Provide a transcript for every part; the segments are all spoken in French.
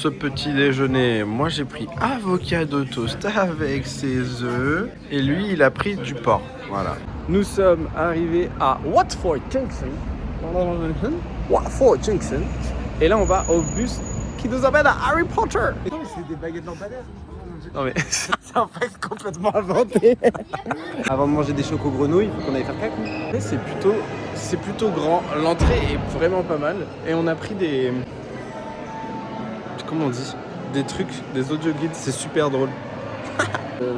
ce petit déjeuner, moi j'ai pris avocado toast avec ses œufs et lui il a pris du porc. Voilà. Nous sommes arrivés à Watford Junction. Watford Junction. Et là on va au bus qui nous emmène à Harry Potter. C'est des baguettes lampadaires. Non mais C'est en fait complètement inventé. Avant de manger des chocos grenouilles, il faut qu'on aille faire cacou. c'est plutôt grand. L'entrée est vraiment pas mal. Et on a pris des... Comment on dit? Des trucs, des audio guides, c'est super drôle.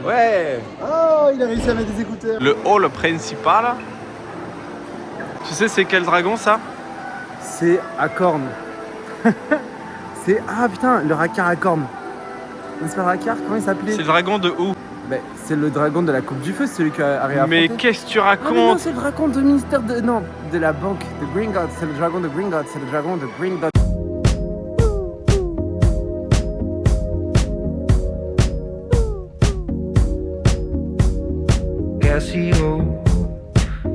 Ouais. Oh, il a réussi à mettre des écouteurs. Le hall principal. Tu sais c'est quel dragon ça? C'est à cornes. C'est... Ah putain, le racard à cornes. C'est pas racard, comment il s'appelait? C'est le dragon de où? Ben, c'est le dragon de la Coupe du Feu, c'est celui qui a affronté. Mais qu'est-ce que tu Ah mais non, racontes? c'est le dragon du ministère de... Non, de la banque de Gringotts. C'est le dragon de Gringotts, c'est le dragon de Gringotts. Casio,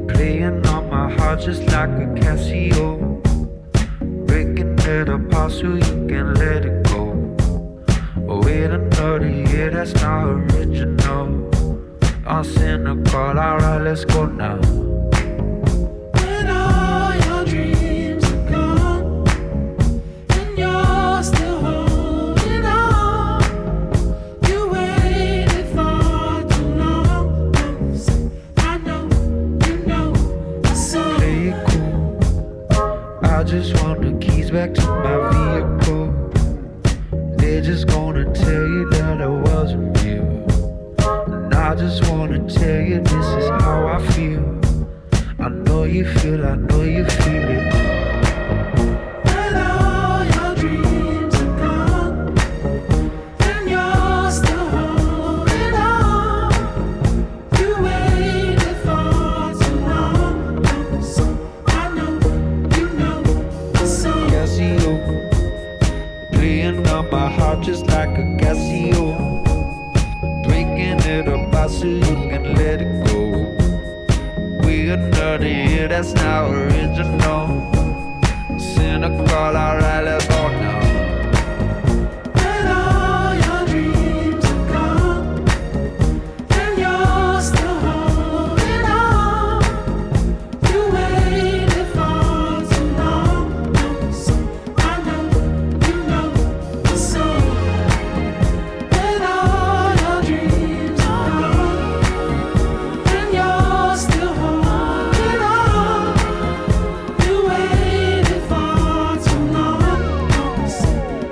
playing on my heart just like a Casio, breaking it apart so you can let it go. Oh, wait another year, that's not original. I'm cynical, alright, let's go now. When all your dreams are gone and you're still holding on, you waited for too long. I know, you know, so play it cool. I just want the keys back to my vehicle. They're just gonna tell you that I wasn't real. And I just wanna tell you this is how I feel. I know you feel it. When all your dreams are gone and you're still holding on, you waited for too long. I know, you know, so Casio, playing on my heart just like a Casio, breaking it apart so you can let it go. We another year, that's not original. Cynical, alright, let's go now. When all your dreams are gone and you're still holding on, you waited for too long. I know, you know, so when all your dreams are gone and you're still holding on, you waited for too long.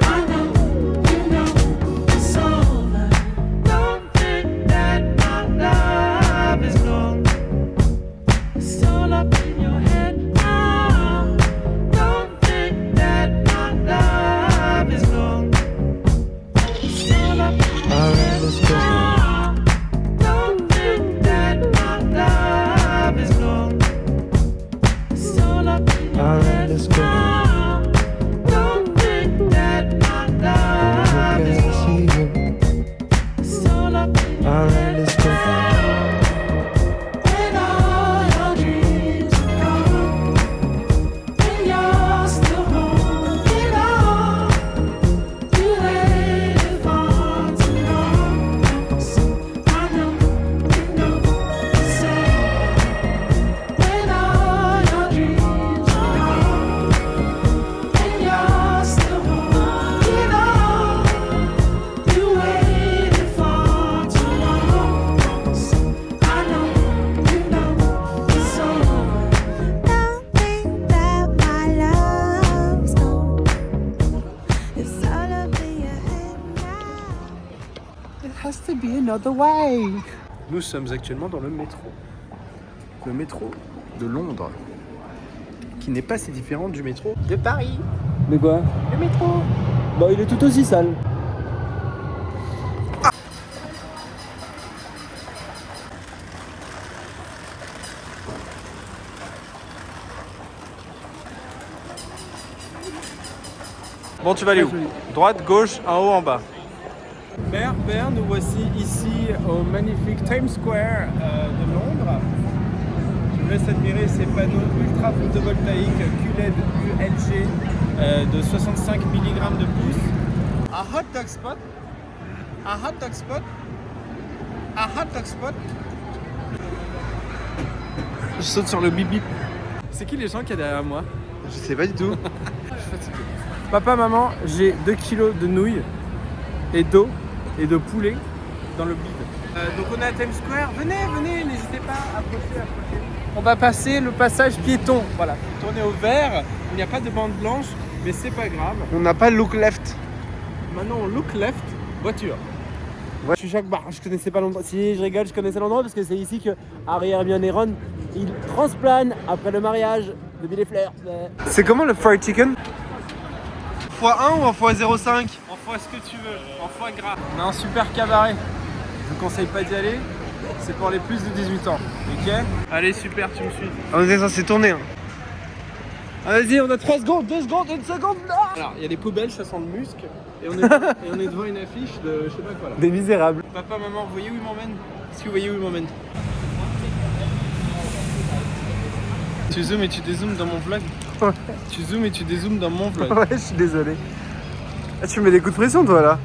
I know, you know, it's over. Don't think that my love is gone. It's all up in your head now. Don't think that my love is gone. It's all up in your head now. Don't think that my love is gone. It's all up in your head now. Don't think that my love is gone. It's all up in your head now. When all your dreams are gone and you're still holding on, you waited for too long. I know, you know, so when all your dreams are gone and you're still holding on, you waited for too long. I know, you know, it's over. Don't think that my love's gone. It's all up in your head now. It has to be another way. Nous sommes actuellement dans le métro. Le métro de Londres. Qui n'est pas si différent du métro de Paris. Mais quoi? Le métro. Bon, il est tout aussi sale. Bon, tu vas aller où? Droite, gauche, en haut, en bas. Père, nous voici ici au magnifique Times Square de Londres. Je vous laisse admirer ces panneaux ultra photovoltaïques QLED ULG de 65 mg de pouce. hot dog spot. A hot dog spot. A hot dog spot. Je saute sur le bip bip. C'est qui les gens qu'il y a derrière moi? Je sais pas du tout. Je suis fatigué. Papa, maman, j'ai 2 kilos de nouilles et d'eau et de poulet dans le bide. Donc on est à Times Square. Venez, venez, n'hésitez pas à approcher. On va passer le passage piéton. Voilà, tourner au vert. Il n'y a pas de bande blanche, mais c'est pas grave. On n'a pas look left. Maintenant, on look left, voiture. Ouais. Je suis Jacques Barre, je connaissais pas l'endroit. Si je rigole, je connaissais l'endroit parce que c'est ici que Harry Hermione et Ron, ils transplanent après le mariage de Bill et Fleur. C'est comment le fried chicken? x1 ou en x05? En fois ce que tu veux, en foie gras. On a un super cabaret. Je vous conseille pas d'y aller. C'est pour les plus de 18 ans. Ok? Allez, super, tu me suis. On était censé tourner. Hein. Ah, vas-y, on a 3 secondes, 2 secondes, 1 seconde. Non. Alors, il y a des poubelles, ça sent le musc. Et on est devant une affiche de je sais pas quoi là. Des misérables. Papa, maman, vous voyez où ils m'emmènent? Est-ce que vous voyez où ils m'emmènent? Tu zoomes et tu dézoomes dans mon vlog. Ouais. Tu zoomes et tu dézoomes dans mon vlog. Ouais, je suis désolé. Ah, tu mets des coups de pression, toi, là.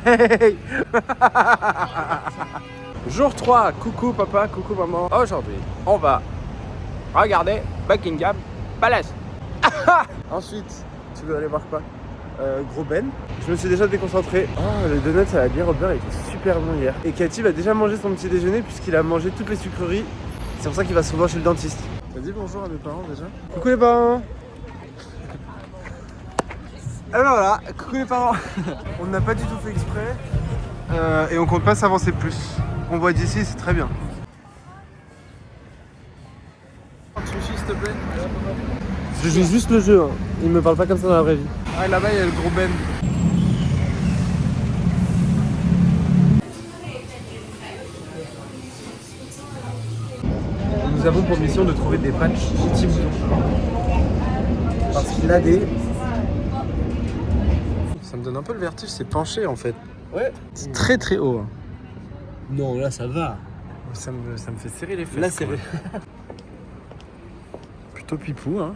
Hey. Jour 3, coucou papa, coucou maman. Aujourd'hui, on va regarder Buckingham Palace. Ensuite, tu veux aller voir quoi? Gros Ben. Je me suis déjà déconcentré. Oh, le donut à la bière au beurre, il était super bon hier. Et Cathy va déjà mangé son petit déjeuner puisqu'il a mangé toutes les sucreries. C'est pour ça qu'il va souvent chez le dentiste. T'as dit bonjour à mes parents déjà? Coucou les parents. Et ben voilà, coucou les parents. On n'a pas du tout fait exprès. Et on compte pas s'avancer plus. On voit d'ici, c'est très bien. Sushi s'il te plaît. Je joue juste le jeu, hein. Il me parle pas comme ça dans la vraie vie. Ah là-bas il y a le gros Ben. Nous avons pour mission de trouver des patchs Thibouton. Parce qu'il a des... Ça me donne un peu le vertige, c'est penché en fait. Ouais. C'est très très haut. Hein. Non, là ça va. Ça me fait serrer les fesses. Là c'est vrai. Plutôt pipou, hein.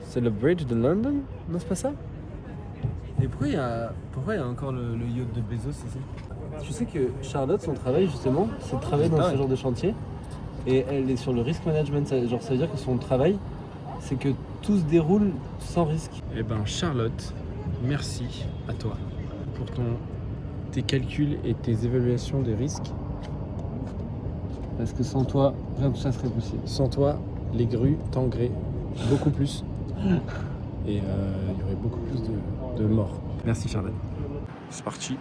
C'est le bridge de London? Non, c'est pas ça? Et pourquoi il y a encore le yacht de Bezos ici? Tu sais que Charlotte, son travail justement, c'est de travailler dans ce genre de chantier. Et elle est sur le risk management. Ça veut dire que son travail, c'est que tout se déroule sans risque. Eh ben Charlotte, merci à toi pour tes calculs et tes évaluations des risques. Parce que sans toi, rien de tout ça serait possible. Sans toi, les grues t'engraient beaucoup plus. Et il y aurait beaucoup plus de morts. Merci Charlotte. C'est parti.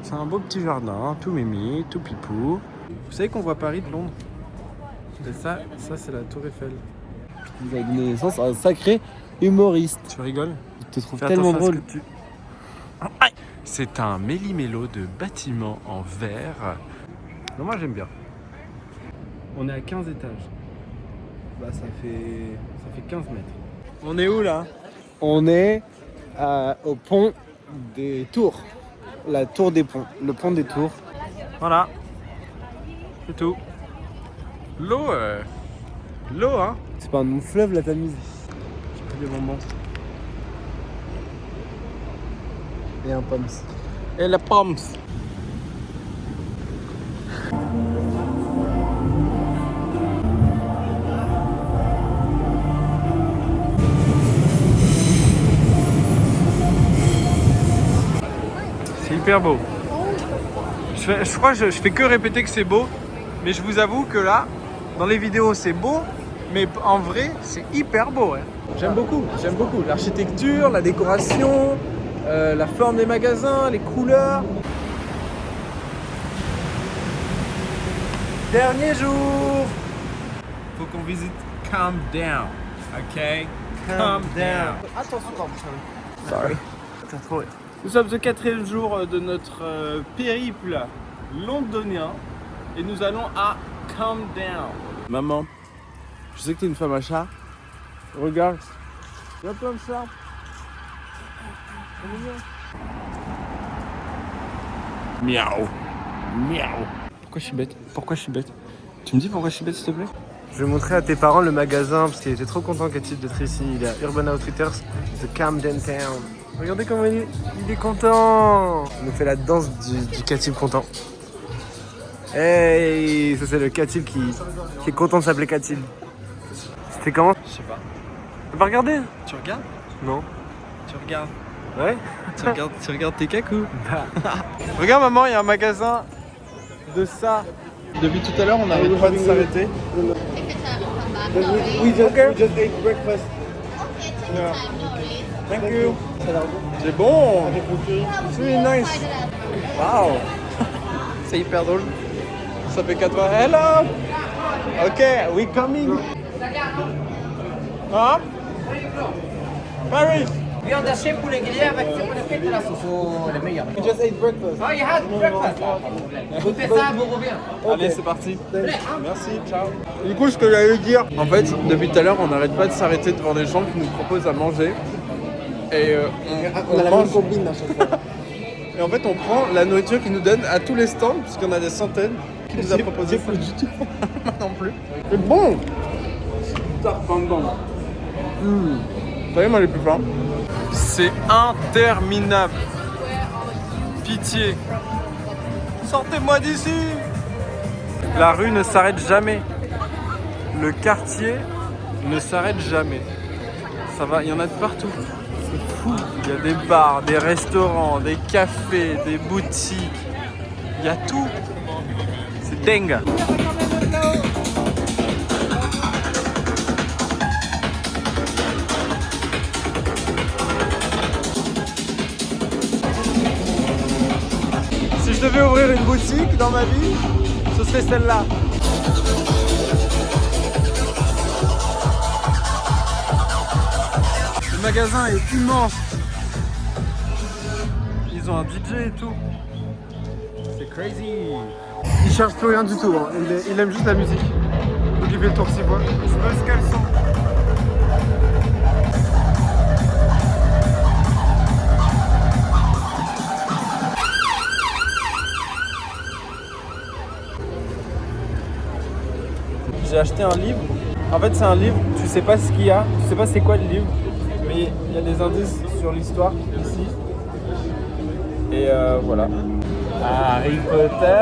C'est un beau petit jardin, tout mimi, tout pipou. Vous savez qu'on voit Paris de Londres? Et ça c'est la Tour Eiffel. Vous avez donné naissance à un sacré humoriste. Tu rigoles? Je te trouve tellement drôle. C'est un méli-mélo de bâtiments en verre. Non, moi j'aime bien. On est à 15 étages. Bah ça fait 15 mètres. On est où là? On est au pont des Tours. La tour des ponts. Le pont des Tours. Voilà. C'est tout. L'eau, hein. C'est pas un fleuve la Tamise. J'ai pris des bonbons. Et un pomme. Et la pomme. C'est hyper beau. Je crois que je fais que répéter que c'est beau, mais je vous avoue que là, dans les vidéos c'est beau, mais en vrai c'est hyper beau. Hein. J'aime beaucoup l'architecture, la décoration, la forme des magasins, les couleurs. Dernier jour. Faut qu'on visite Calm Down, ok? Calm Down. Attention, sorry. T'as trouvé. Nous sommes au 4e jour de notre périple londonien et nous allons à Calm Down. Maman, je sais que t'es une femme à chat. Regarde, il y a plein de chats. Miaou. Miaou. Pourquoi je suis bête? Tu me dis pourquoi je suis bête s'il te plaît? Je vais montrer à tes parents le magasin parce qu'il était trop content Cathy d'être ici. Il est à Urban Outfitters de Camden Town. Regardez comment il est content. Il nous fait la danse du Cathy content. Hey, ça c'est le Cathy qui est content de s'appeler Cathy. C'était comment? Je sais pas. T'as pas regardé? Tu regardes? Non. Tu regardes? Ouais. Tu regardes tes cacous? Regarde maman, il y a un magasin de ça. Depuis tout à l'heure, on n'arrête pas de s'arrêter. We just ate breakfast. Yeah. Thank you. C'est bon. C'est really nice. Wow. C'est hyper drôle. Ça fait 4 heures. Hello. Ok, we coming. Hein? Paris. Viande hachée, poulet grillé avec ses poulet frites et la sauce, les meilleurs. We just ate breakfast. Oh, you had breakfast. Goûtez ça, vous revenez. Allez, c'est parti. Merci, ciao. Du coup, ce que j'allais dire, en fait, depuis tout à l'heure, on n'arrête pas de s'arrêter devant des gens qui nous proposent à manger. Et on mange. combine à chaque fois. Et en fait, on prend la nourriture qu'ils nous donnent à tous les stands, puisqu'il y en a des centaines qui nous a proposé ça. du tout. Moi non plus. C'est bon. Vous savez, moi j'ai plus faim. C'est interminable. Pitié. Sortez-moi d'ici. La rue ne s'arrête jamais. Le quartier ne s'arrête jamais. Ça va, il y en a de partout. C'est fou. Il y a des bars, des restaurants, des cafés, des boutiques. Il y a tout. C'est dingue. Si je devais ouvrir une boutique dans ma vie, ce serait celle-là. Le magasin est immense. Ils ont un DJ et tout. C'est crazy. Il cherche plus rien du tout, hein. Il aime juste la musique. Donc il fait le tour 6 fois. Je veux ce qu'elles sont. J'ai acheté un livre. En fait, c'est un livre, tu sais pas ce qu'il y a, tu sais pas c'est quoi le livre, mais il y a des indices sur l'histoire ici. Et voilà. Harry Potter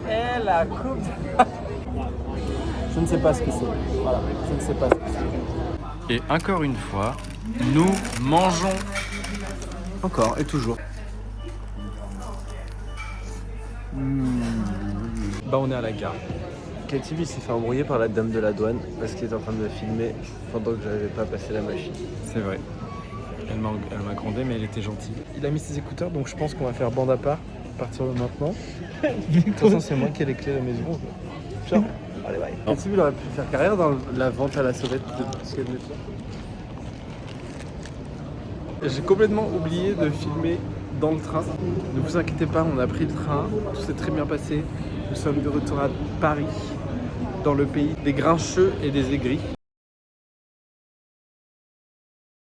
et la coupe. Je ne sais pas ce que c'est. Voilà, je ne sais pas ce que c'est. Et encore une fois, nous mangeons. Encore et toujours. Bah, on est à la gare. Cathy lui s'est fait embrouiller par la dame de la douane parce qu'il était en train de me filmer pendant que j'arrivais pas à passer la machine. C'est vrai. Elle m'a grondé, mais elle était gentille. Il a mis ses écouteurs, donc je pense qu'on va faire bande à part à partir de maintenant. De toute façon, c'est moi qui ai les clés de la maison. Ciao. Allez, bye. Cathy il aurait pu faire carrière dans la vente à la sauvette de ce qu'elle me fait. J'ai complètement oublié de filmer dans le train. Ne vous inquiétez pas, on a pris le train. Tout s'est très bien passé. Nous sommes de retour à Paris, dans le pays des grincheux et des aigris.